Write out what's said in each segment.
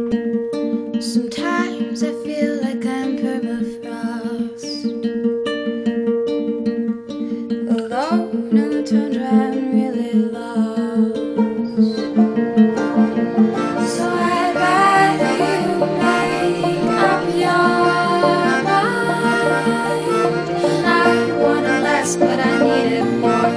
Sometimes I feel like I'm permafrost, alone in the tundra and really lost. So I'd rather you make up your mind. I wanna less, but I need it more.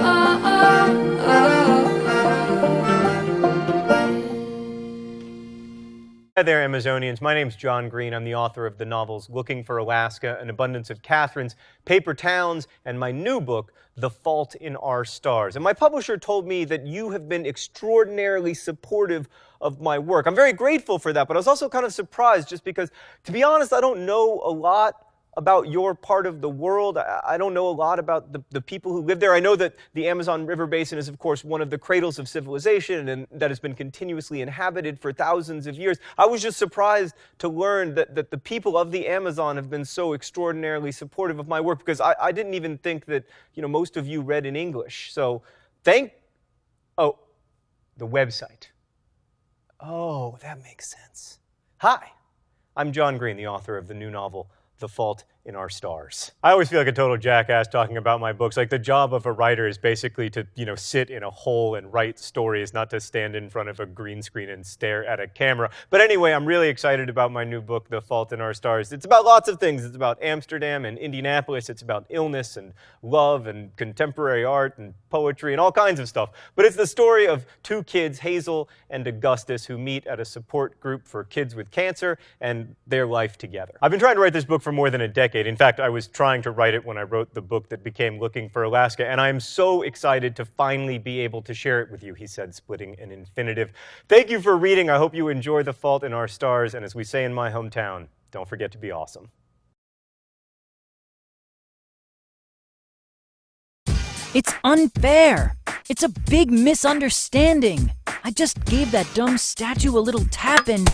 Hi there, Amazonians. My name's John Green. I'm the author of the novels Looking for Alaska, An Abundance of Catherines, Paper Towns, and my new book, The Fault in Our Stars. And my publisher told me that you have been extraordinarily supportive of my work. I'm very grateful for that, but I was also kind of surprised just because, to be honest, I don't know a lot about your part of the world. I don't know a lot about the people who live there. I know that the Amazon River Basin is, of course, one of the cradles of civilization and that has been continuously inhabited for thousands of years. I was just surprised to learn that the people of the Amazon have been so extraordinarily supportive of my work because I didn't even think that, most of you read in English. So oh, the website. Oh, that makes sense. Hi. I'm John Green, the author of the new novel, The Fault in Our Stars. I always feel like a total jackass talking about my books. Like, the job of a writer is basically to, sit in a hole and write stories, not to stand in front of a green screen and stare at a camera. But anyway, I'm really excited about my new book, The Fault in Our Stars. It's about lots of things. It's about Amsterdam and Indianapolis. It's about illness and love and contemporary art and poetry and all kinds of stuff. But it's the story of two kids, Hazel and Augustus, who meet at a support group for kids with cancer and their life together. I've been trying to write this book for more than a decade. In fact, I was trying to write it when I wrote the book that became Looking for Alaska, and I am so excited to finally be able to share it with you, he said, splitting an infinitive. Thank you for reading. I hope you enjoy The Fault in Our Stars, and as we say in my hometown, don't forget to be awesome. It's unfair. It's a big misunderstanding. I just gave that dumb statue a little tap and...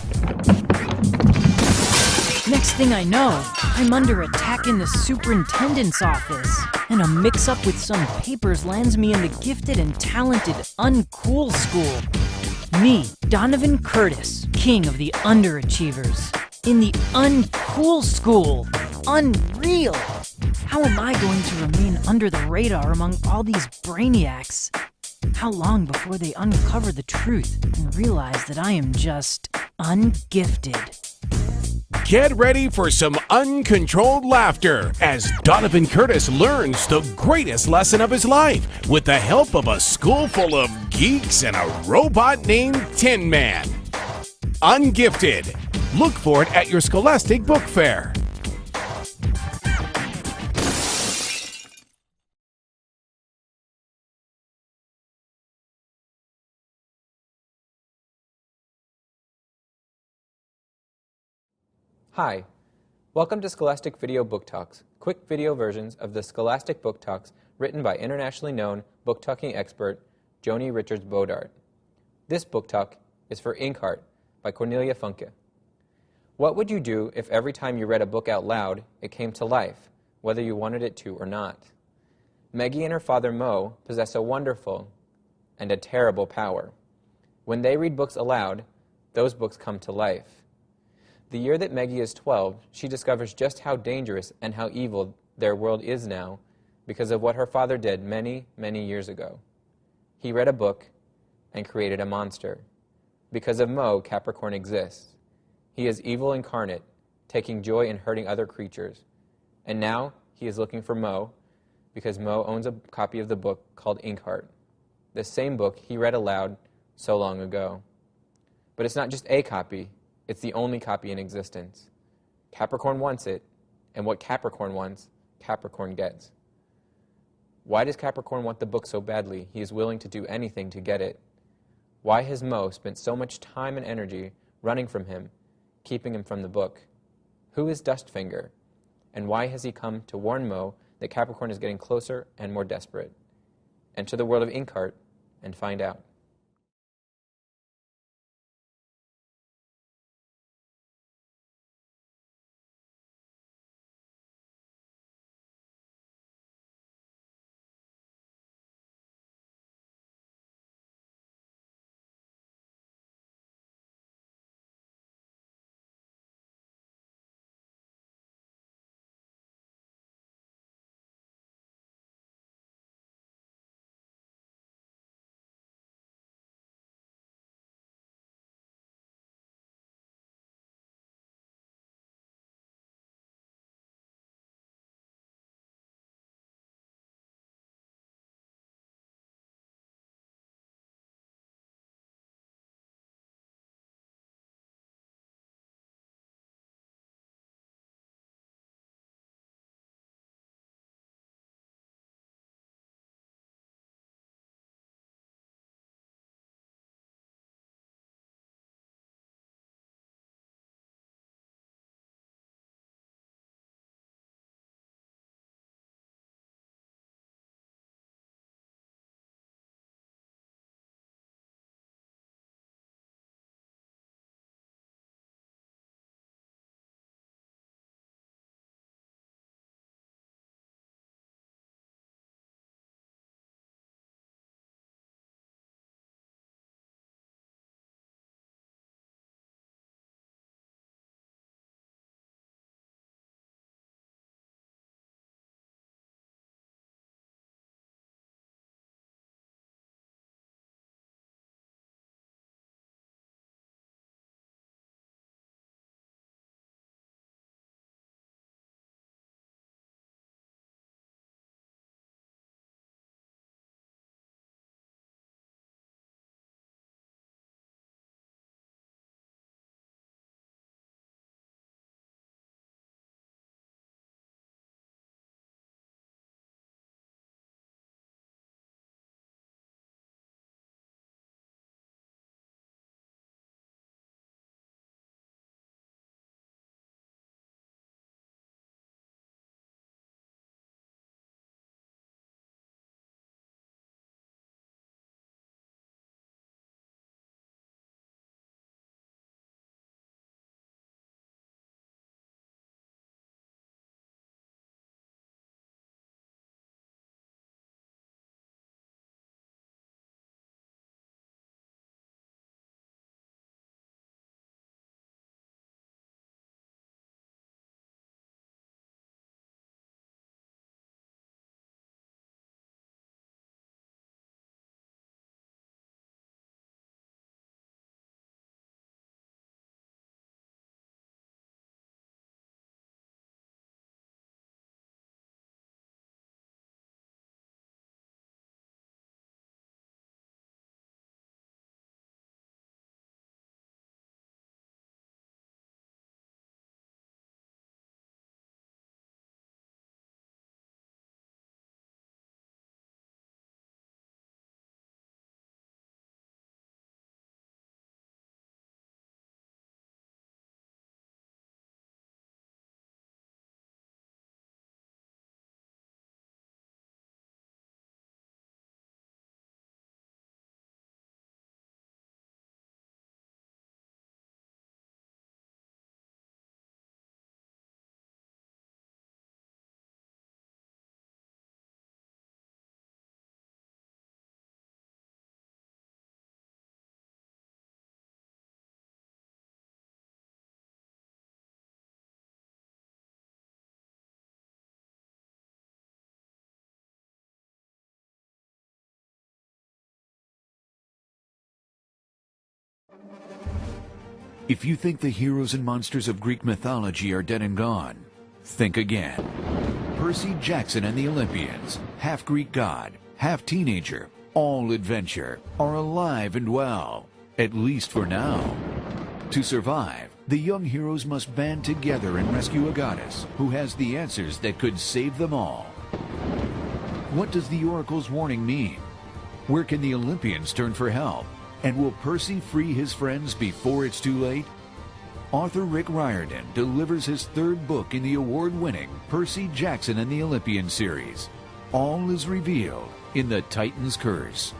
Next thing I know, I'm under attack in the superintendent's office. And a mix-up with some papers lands me in the gifted and talented uncool school. Me, Donovan Curtis, king of the underachievers. In the uncool school. Unreal! How am I going to remain under the radar among all these brainiacs? How long before they uncover the truth and realize that I am just ungifted? Get ready for some uncontrolled laughter as Donovan Curtis learns the greatest lesson of his life with the help of a school full of geeks and a robot named Tin Man. Ungifted. Look for it at your Scholastic Book Fair. Hi, welcome to Scholastic Video Book Talks, quick video versions of the Scholastic Book Talks written by internationally known book-talking expert Joni Richards Bodart. This book talk is for Inkheart by Cornelia Funke. What would you do if every time you read a book out loud, it came to life, whether you wanted it to or not? Meggie and her father Mo possess a wonderful and a terrible power. When they read books aloud, those books come to life. The year that Meggie is 12, she discovers just how dangerous and how evil their world is now because of what her father did many, many years ago. He read a book and created a monster. Because of Mo, Capricorn exists. He is evil incarnate, taking joy in hurting other creatures. And now he is looking for Mo because Mo owns a copy of the book called Inkheart, the same book he read aloud so long ago. But it's not just a copy. It's the only copy in existence. Capricorn wants it, and what Capricorn wants, Capricorn gets. Why does Capricorn want the book so badly he is willing to do anything to get it? Why has Mo spent so much time and energy running from him, keeping him from the book? Who is Dustfinger? And why has he come to warn Mo that Capricorn is getting closer and more desperate? Enter the world of Inkheart and find out. If you think the heroes and monsters of Greek mythology are dead and gone, think again. Percy Jackson and the Olympians, half Greek god, half teenager, all adventure, are alive and well, at least for now. To survive, the young heroes must band together and rescue a goddess who has the answers that could save them all. What does the Oracle's warning mean? Where can the Olympians turn for help? And will Percy free his friends before it's too late? Author Rick Riordan delivers his third book in the award-winning Percy Jackson and the Olympian series. All is revealed in The Titan's Curse.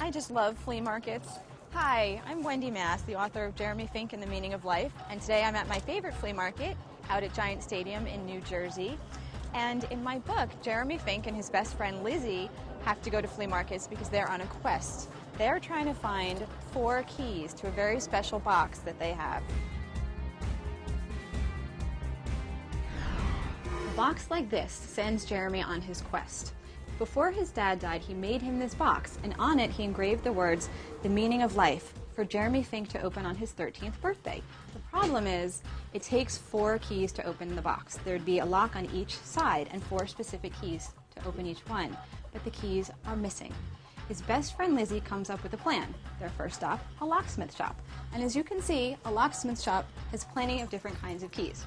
I just love flea markets. Hi, I'm Wendy Mass, the author of Jeremy Fink and the Meaning of Life, and today I'm at my favorite flea market out at Giant Stadium in New Jersey. And in my book, Jeremy Fink and his best friend Lizzie have to go to flea markets because they're on a quest. They're trying to find 4 keys to a very special box that they have. A box like this sends Jeremy on his quest. Before his dad died, he made him this box, and on it he engraved the words, "The Meaning of Life," for Jeremy Fink to open on his 13th birthday. The problem is, it takes 4 keys to open the box. There'd be a lock on each side and 4 specific keys to open each one, but the keys are missing. His best friend Lizzie comes up with a plan. Their first stop, a locksmith shop. And as you can see, a locksmith shop has plenty of different kinds of keys.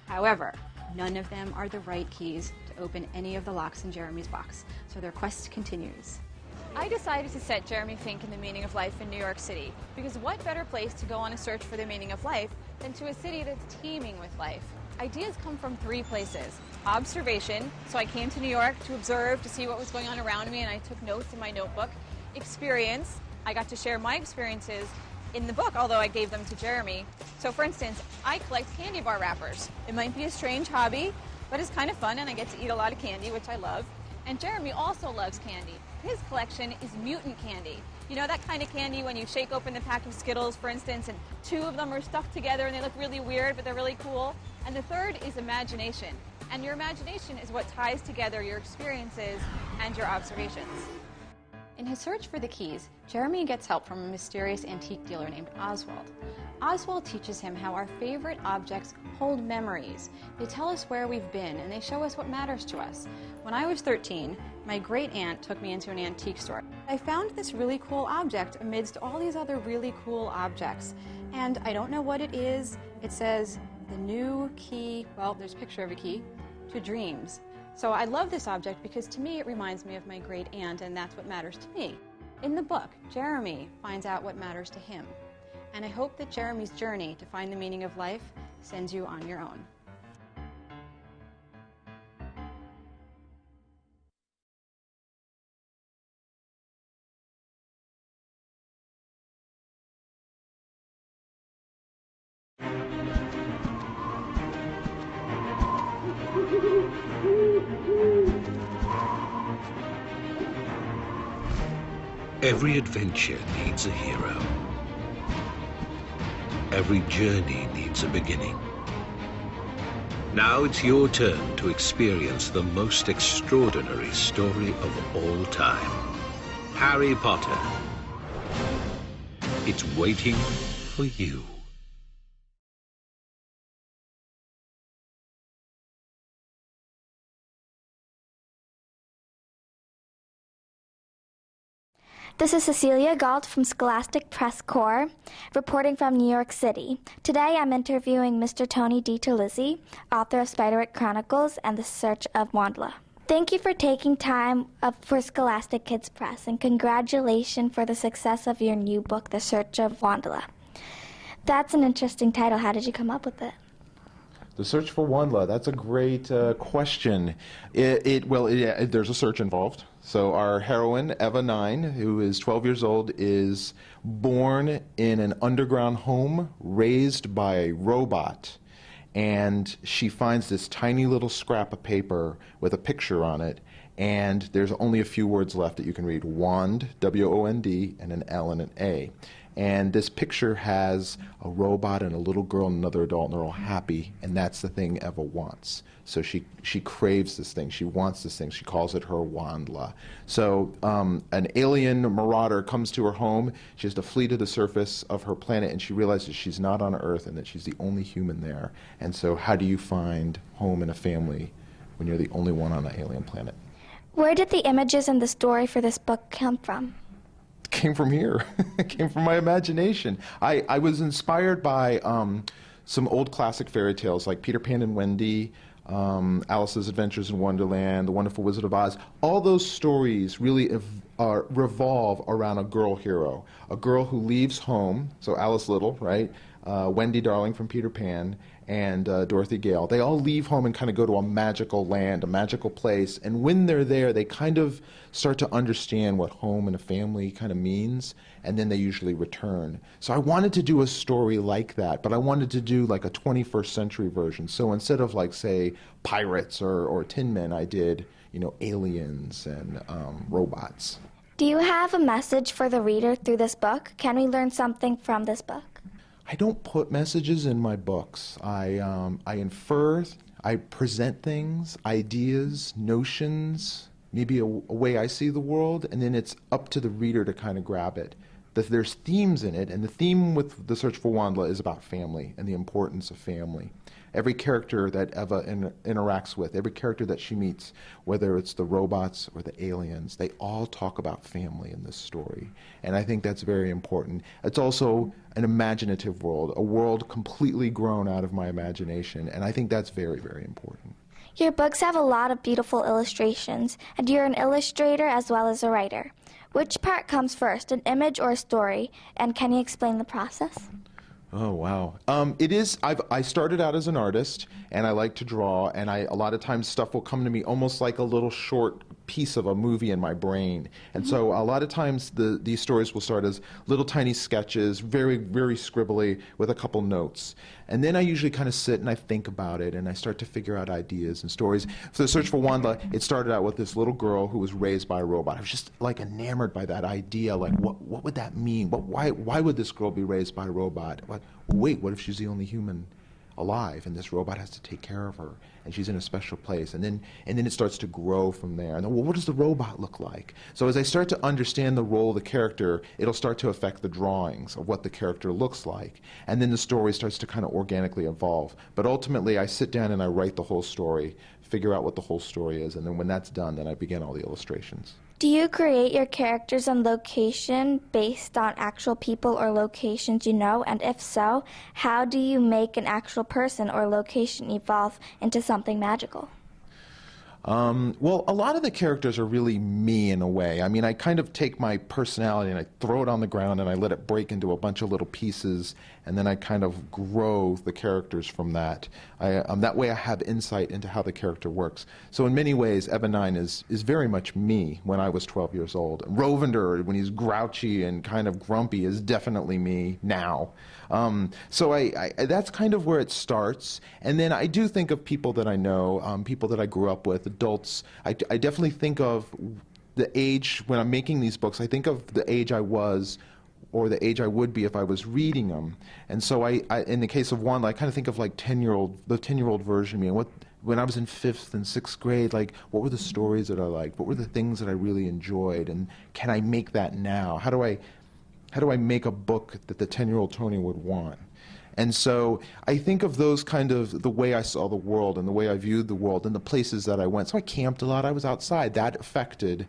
However, none of them are the right keys to open any of the locks in Jeremy's box, so their quest continues. I decided to set Jeremy Fink and the Meaning of Life in New York City, because what better place to go on a search for the meaning of life than to a city that's teeming with life? Ideas come from 3 places. Observation, so I came to New York to observe, to see what was going on around me, and I took notes in my notebook. Experience, I got to share my experiences in the book, although I gave them to Jeremy. So for instance, I collect candy bar wrappers. It might be a strange hobby, but it's kind of fun and I get to eat a lot of candy, which I love. And Jeremy also loves candy. His collection is mutant candy. You know that kind of candy when you shake open the pack of Skittles, for instance, and 2 of them are stuck together and they look really weird, but they're really cool. And the third is imagination. And your imagination is what ties together your experiences and your observations. In his search for the keys, Jeremy gets help from a mysterious antique dealer named Oswald. Oswald teaches him how our favorite objects hold memories. They tell us where we've been, and they show us what matters to us. When I was 13, my great aunt took me into an antique store. I found this really cool object amidst all these other really cool objects. And I don't know what it is. It says, the new key, well, there's a picture of a key, to dreams. So I love this object because to me it reminds me of my great aunt, and that's what matters to me. In the book, Jeremy finds out what matters to him. And I hope that Jeremy's journey to find the meaning of life sends you on your own. Every adventure needs a hero. Every journey needs a beginning. Now it's your turn to experience the most extraordinary story of all time. Harry Potter. It's waiting for you. This is Cecilia Galt from Scholastic Press Corps, reporting from New York City. Today I'm interviewing Mr. Tony DiTerlizzi, author of Spiderwick Chronicles and The Search of Wandla. Thank you for taking time up for Scholastic Kids Press, and congratulations for the success of your new book, The Search for Wandla. That's an interesting title. How did you come up with it? The Search for Wandla, that's a great question. There's a search involved. So our heroine, Eva 9, who is 12 years old, is born in an underground home raised by a robot. And she finds this tiny little scrap of paper with a picture on it, and there's only a few words left that you can read: wand, W-O-N-D, and an L and an A. And this picture has a robot and a little girl and another adult, and they're all happy, and that's the thing Eva wants. So she craves this thing, she wants this thing, she calls it her Wandla. So an alien marauder comes to her home, she has to flee to the surface of her planet, and she realizes she's not on Earth and that she's the only human there. And so how do you find home and a family when you're the only one on an alien planet? Where did the images and the story for this book come from? Came from here. It came from my imagination. I was inspired by some old classic fairy tales like Peter Pan and Wendy, Alice's Adventures in Wonderland, The Wonderful Wizard of Oz. All those stories really revolve around a girl hero, a girl who leaves home, so Alice Little, right? Wendy Darling from Peter Pan, and Dorothy Gale. They all leave home and kind of go to a magical land, a magical place, and when they're there, they kind of start to understand what home and a family kind of means, and then they usually return. So I wanted to do a story like that, but I wanted to do like a 21st century version. So instead of like, say, pirates or Tin Men, I did, you know, aliens and robots. Do you have a message for the reader through this book? Can we learn something from this book? I don't put messages in my books. I infer, I present things, ideas, notions, maybe a way I see the world, and then it's up to the reader to kind of grab it. There's themes in it, and the theme with The Search for Wandla is about family and the importance of family. Every character that Eva interacts with, every character that she meets, whether it's the robots or the aliens, they all talk about family in this story. And I think that's very important. It's also an imaginative world, a world completely grown out of my imagination, and I think that's very, very important. Your books have a lot of beautiful illustrations, and you're an illustrator as well as a writer. Which part comes first, an image or a story? And can you explain the process? Oh, wow. It is, I started out as an artist, and I like to draw, and a lot of times stuff will come to me almost like a little short piece of a movie in my brain. And so a lot of times these stories will start as little tiny sketches, very, very scribbly, with a couple notes. And then I usually kind of sit and I think about it, and I start to figure out ideas and stories. For The Search for Wandla, it started out with this little girl who was raised by a robot. I was just like enamored by that idea, like what would that mean? Why would this girl be raised by a robot? Wait, what if she's the only human alive and this robot has to take care of her and she's in a special place? And then it starts to grow from there. And then, well, what does the robot look like? So as I start to understand the role of the character, it'll start to affect the drawings of what the character looks like. And then the story starts to kind of organically evolve. But ultimately, I sit down and I write the whole story, figure out what the whole story is, and then when that's done, then I begin all the illustrations. Do you create your characters and location based on actual people or locations you know? And if so, how do you make an actual person or location evolve into something magical? Well, a lot of the characters are really me in a way. I mean, I kind of take my personality and I throw it on the ground and I let it break into a bunch of little pieces, and then I kind of grow the characters from that. That way I have insight into how the character works. So in many ways, Eva 9 is very much me when I was 12 years old. Rovender, when he's grouchy and kind of grumpy, is definitely me now. So that's kind of where it starts. And then I do think of people that I know, people that I grew up with, adults. I definitely think of the age, when I'm making these books, I think of the age I was or the age I would be if I was reading them. And so in the case of Wandla, I kind of think of like the 10-year-old version of me, and when I was in 5th and 6th grade, like, what were the stories that I liked? What were the things that I really enjoyed? And can I make that now? How do I make a book that the 10-year-old Tony would want? And so I think of those kind of the way I saw the world and the way I viewed the world and the places that I went. So I camped a lot. I was outside. That affected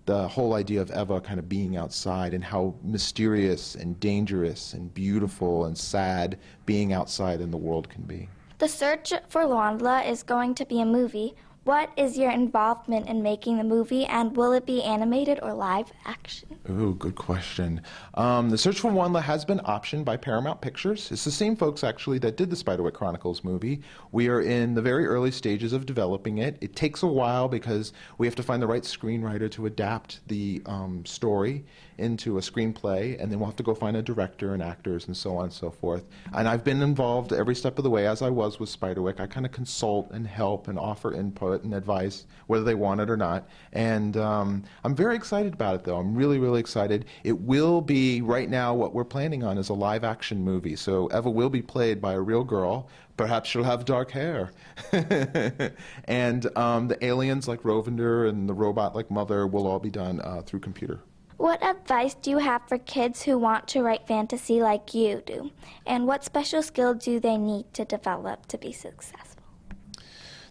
the whole idea of Eva kind of being outside and how mysterious and dangerous and beautiful and sad being outside in the world can be. The Search for Wandla is going to be a movie. What is your involvement in making the movie, and will it be animated or live action? Ooh, good question. The Search for Wanla has been optioned by Paramount Pictures. It's the same folks, actually, that did the Spiderwick Chronicles movie. We are in the very early stages of developing it. It takes a while because we have to find the right screenwriter to adapt the story into a screenplay, and then we'll have to go find a director and actors and so on and so forth. And I've been involved every step of the way, as I was with Spiderwick. I kind of consult and help and offer input and advice, whether they want it or not. And I'm very excited about it, though. I'm really, really excited. It will be, right now, what we're planning on is a live-action movie. So Eva will be played by a real girl. Perhaps she'll have dark hair. And the aliens like Rovender and the robot like Mother will all be done through computer. What advice do you have for kids who want to write fantasy like you do? And what special skill do they need to develop to be successful?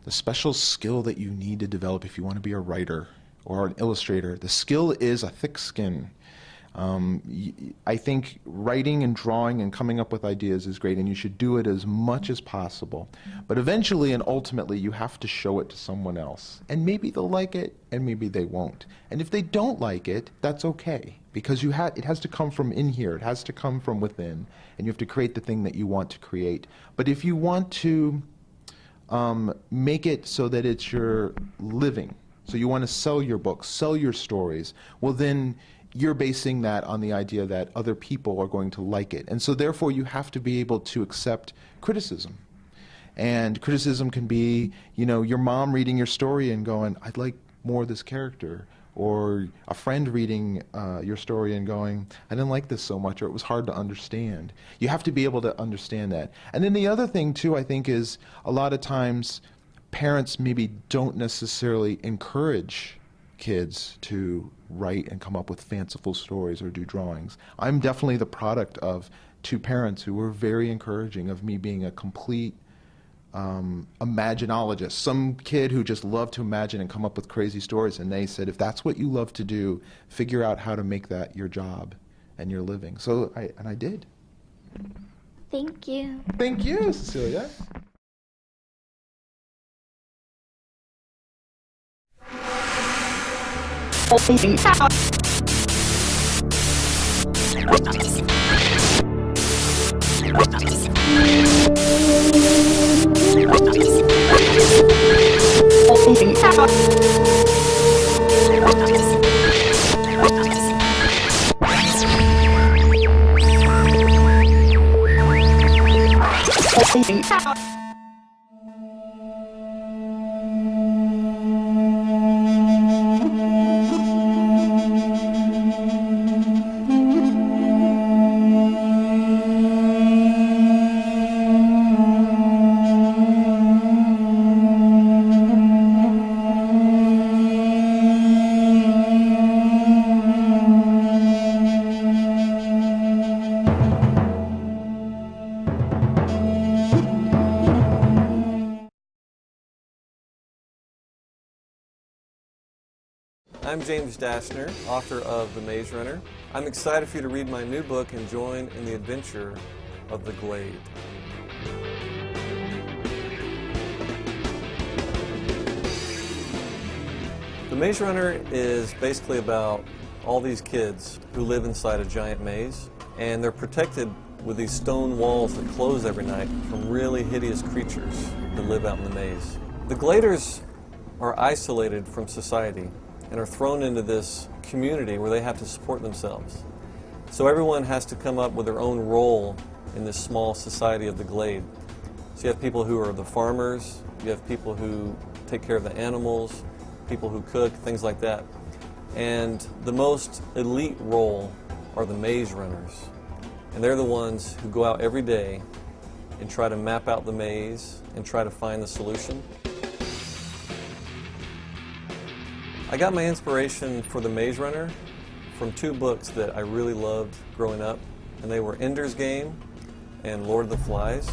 The special skill that you need to develop if you want to be a writer or an illustrator, the skill is a thick skin. I think writing and drawing and coming up with ideas is great, and you should do it as much as possible. But eventually and ultimately, you have to show it to someone else. And maybe they'll like it, and maybe they won't. And if they don't like it, that's okay, because it has to come from in here. It has to come from within, and you have to create the thing that you want to create. But if you want to make it so that it's your living, so you want to sell your books, sell your stories, well then, you're basing that on the idea that other people are going to like it. And so therefore you have to be able to accept criticism. And criticism can be, you know, your mom reading your story and going, I'd like more of this character. Or a friend reading your story and going, I didn't like this so much, or it was hard to understand. You have to be able to understand that. And then the other thing too, I think, is a lot of times parents maybe don't necessarily encourage kids to write and come up with fanciful stories or do drawings. I'm definitely the product of two parents who were very encouraging of me being a complete imaginologist, some kid who just loved to imagine and come up with crazy stories, and they said, if that's what you love to do, figure out how to make that your job and your living. So I did. Thank you. Thank you, Cecilia. I'm James Dashner, author of The Maze Runner. I'm excited for you to read my new book and join in the adventure of the Glade. The Maze Runner is basically about all these kids who live inside a giant maze, and they're protected with these stone walls that close every night from really hideous creatures that live out in the maze. The Gladers are isolated from society and are thrown into this community where they have to support themselves. So everyone has to come up with their own role in this small society of the Glade. So you have people who are the farmers, you have people who take care of the animals, people who cook, things like that. And the most elite role are the maze runners. And they're the ones who go out every day and try to map out the maze and try to find the solution. I got my inspiration for The Maze Runner from two books that I really loved growing up, and they were Ender's Game and Lord of the Flies.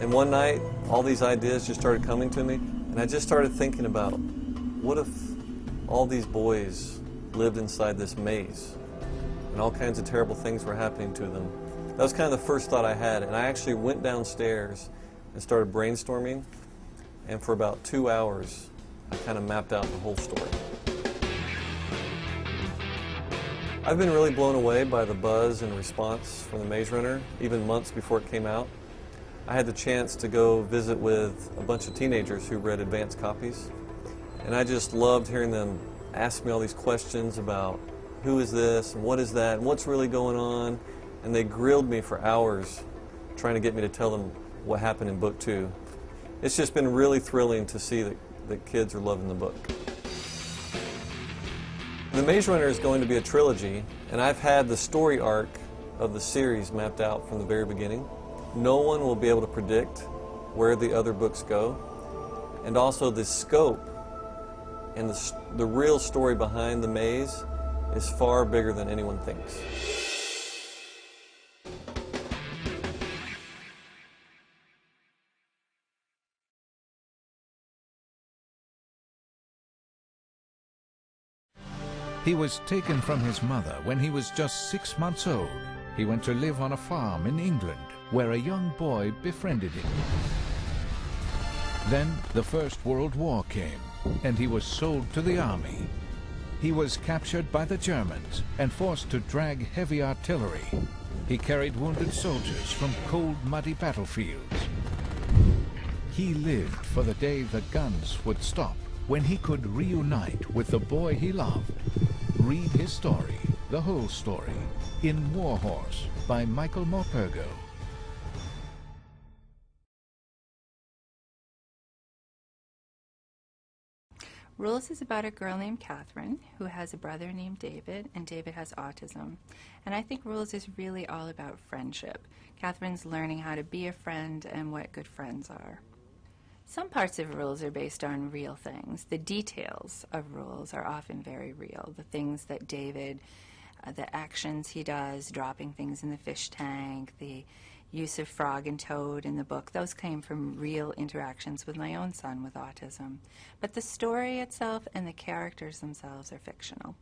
And one night, all these ideas just started coming to me, and I just started thinking about, what if all these boys lived inside this maze, and all kinds of terrible things were happening to them? That was kind of the first thought I had, and I actually went downstairs and started brainstorming, and for about 2 hours, I kind of mapped out the whole story. I've been really blown away by the buzz and response from The Maze Runner, even months before it came out. I had the chance to go visit with a bunch of teenagers who read advanced copies, and I just loved hearing them ask me all these questions about who is this and what is that and what's really going on, and they grilled me for hours trying to get me to tell them what happened in book 2. It's just been really thrilling to see that kids are loving the book. The Maze Runner is going to be a trilogy, and I've had the story arc of the series mapped out from the very beginning. No one will be able to predict where the other books go, and also the scope and the real story behind the maze is far bigger than anyone thinks. He was taken from his mother when he was just 6 months old. He went to live on a farm in England, where a young boy befriended him. Then the First World War came, and he was sold to the army. He was captured by the Germans and forced to drag heavy artillery. He carried wounded soldiers from cold, muddy battlefields. He lived for the day the guns would stop, when he could reunite with the boy he loved. Read his story, the whole story, in War Horse by Michael Morpurgo. Rules is about a girl named Catherine who has a brother named David, and David has autism. And I think Rules is really all about friendship. Catherine's learning how to be a friend and what good friends are. Some parts of Rules are based on real things. The details of Rules are often very real. The things that David, the actions he does, dropping things in the fish tank, the use of Frog and Toad in the book, those came from real interactions with my own son with autism. But the story itself and the characters themselves are fictional.